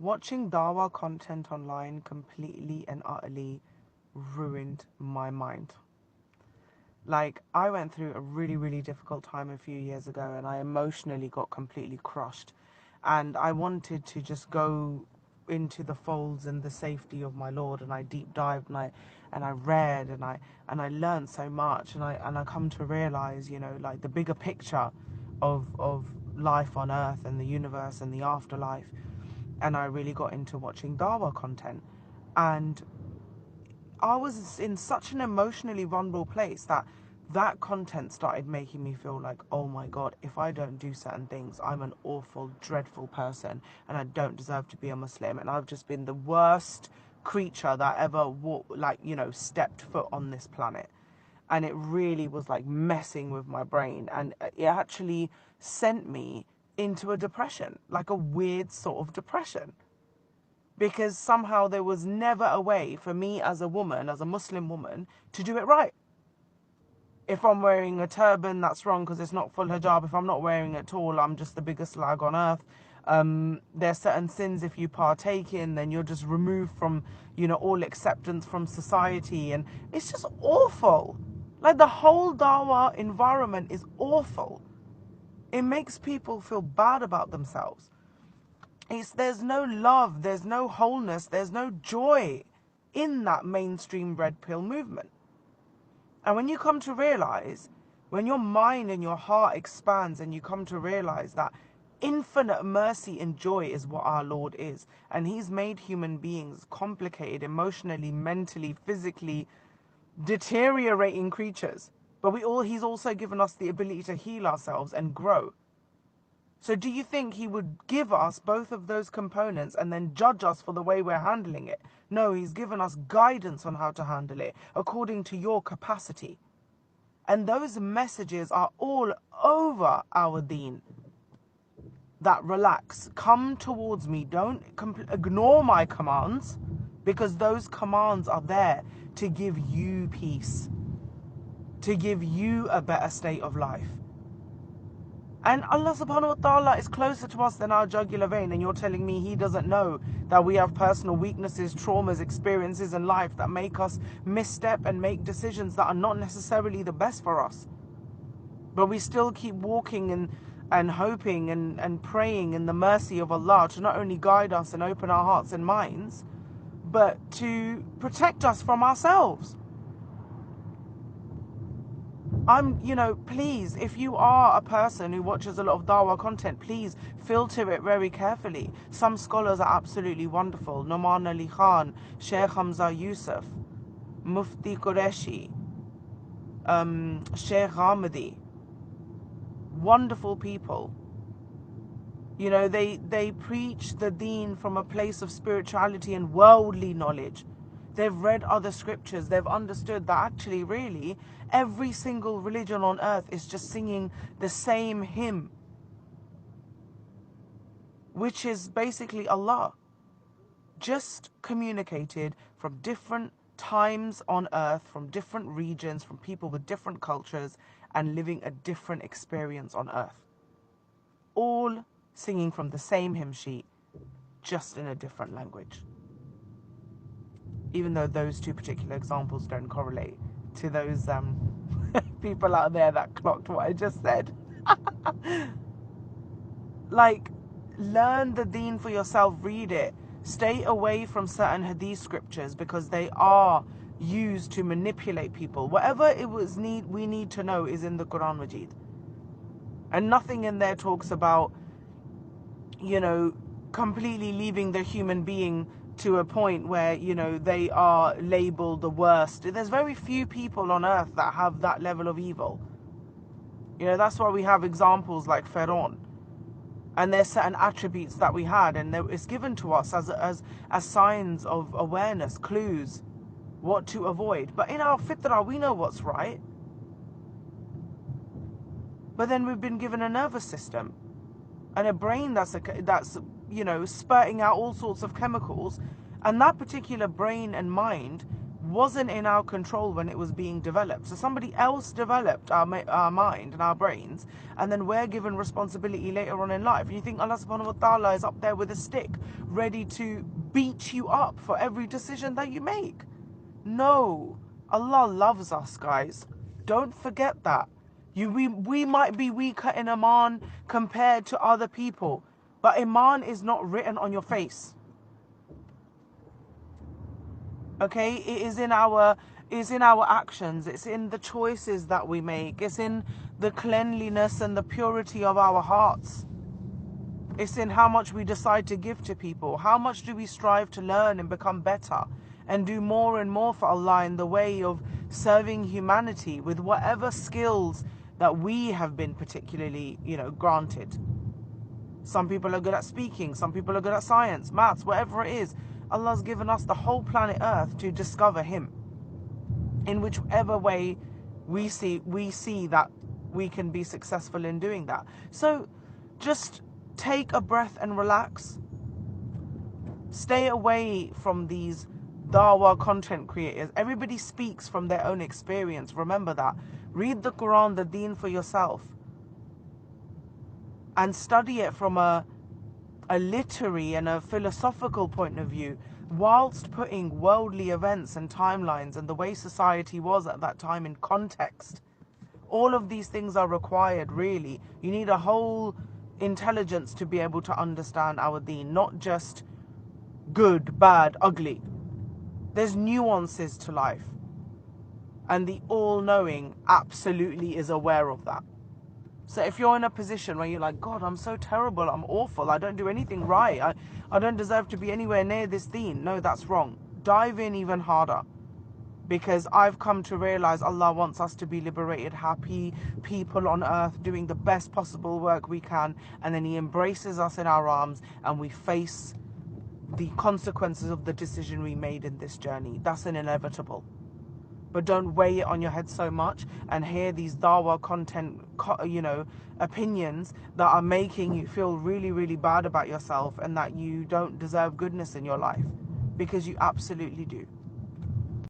Watching Dawah content online completely and utterly ruined my mind. Like, I went through a really, really difficult time a few years ago, and I emotionally got completely crushed. And I wanted to just go into the folds and the safety of my Lord, and I deep dived, and I read, and I learned so much, and I come to realize, like, the bigger picture of life on earth and the universe and the afterlife. And I really got into watching Dawah content, and I was in such an emotionally vulnerable place that content started making me feel like, oh my God, if I don't do certain things, I'm an awful, dreadful person, and I don't deserve to be a Muslim, and I've just been the worst creature that ever stepped foot on this planet. And it really was like messing with my brain, and it actually sent me into a depression, like a weird sort of depression. Because somehow there was never a way for me as a woman, as a Muslim woman, to do it right. If I'm wearing a turban, that's wrong because it's not full hijab. If I'm not wearing it at all, I'm just the biggest slag on earth. There's certain sins if you partake in, then you're just removed from, all acceptance from society. And it's just awful. Like, the whole Dawah environment is awful. It makes people feel bad about themselves. There's no love, there's no wholeness, there's no joy in that mainstream red pill movement. And when you come to realize, when your mind and your heart expands and you come to realize that infinite mercy and joy is what our Lord is, and He's made human beings complicated emotionally, mentally, physically, deteriorating creatures, but He's also given us the ability to heal ourselves and grow. So do you think He would give us both of those components and then judge us for the way we're handling it? No, He's given us guidance on how to handle it according to your capacity. And those messages are all over our Deen. That relax, come towards me, don't ignore my commands, because those commands are there to give you peace, to give you a better state of life. And Allah subhanahu wa ta'ala is closer to us than our jugular vein, and you're telling me He doesn't know that we have personal weaknesses, traumas, experiences in life that make us misstep and make decisions that are not necessarily the best for us. But we still keep walking and hoping and praying in the mercy of Allah to not only guide us and open our hearts and minds, but to protect us from ourselves. Please, if you are a person who watches a lot of Dawah content, please filter it very carefully. Some scholars are absolutely wonderful. Noman Ali Khan, Sheikh Hamza Yusuf, Mufti Qureshi, Sheikh Hamadi. Wonderful people. They preach the Deen from a place of spirituality and worldly knowledge. They've read other scriptures. They've understood that actually, really, every single religion on earth is just singing the same hymn, which is basically Allah, just communicated from different times on earth, from different regions, from people with different cultures, and living a different experience on earth. All singing from the same hymn sheet, just in a different language. Even though those two particular examples don't correlate to those people out there that clocked what I just said. Like, learn the Deen for yourself, read it. Stay away from certain hadith scriptures because they are used to manipulate people. Whatever we need to know is in the Quran Majid. And nothing in there talks about, completely leaving the human being to a point where, they are labeled the worst. There's very few people on earth that have that level of evil. That's why we have examples like Pharaoh. And there's certain attributes that we had, and it's given to us as signs of awareness, clues, what to avoid. But in our fitrah, we know what's right. But then we've been given a nervous system and a brain that's spurting out all sorts of chemicals, and that particular brain and mind wasn't in our control when it was being developed. So somebody else developed our mind and our brains, and then we're given responsibility later on in life. And you think Allah subhanahu wa ta'ala is up there with a stick, ready to beat you up for every decision that you make. No, Allah loves us, guys. Don't forget that. We might be weaker in Iman compared to other people, but Iman is not written on your face. Okay, it is in our actions. It's in the choices that we make. It's in the cleanliness and the purity of our hearts. It's in how much we decide to give to people. How much do we strive to learn and become better and do more and more for Allah in the way of serving humanity with whatever skills that we have been particularly, granted. Some people are good at speaking. Some people are good at science, maths, whatever it is. Allah's given us the whole planet Earth to discover Him. In whichever way we see that we can be successful in doing that. So just take a breath and relax. Stay away from these Dawah content creators. Everybody speaks from their own experience. Remember that. Read the Quran, the Deen for yourself. And study it from a literary and a philosophical point of view, whilst putting worldly events and timelines and the way society was at that time in context. All of these things are required, really. You need a whole intelligence to be able to understand our Deen, not just good, bad, ugly. There's nuances to life, and the all-knowing absolutely is aware of that. So if you're in a position where you're like, God, I'm so terrible, I'm awful, I don't do anything right, I don't deserve to be anywhere near this Deen. No, that's wrong. Dive in even harder. Because I've come to realize Allah wants us to be liberated, happy people on earth, doing the best possible work we can. And then He embraces us in our arms and we face the consequences of the decision we made in this journey. That's an inevitable. But don't weigh it on your head so much and hear these Dawah content, opinions that are making you feel really, really bad about yourself and that you don't deserve goodness in your life. Because you absolutely do.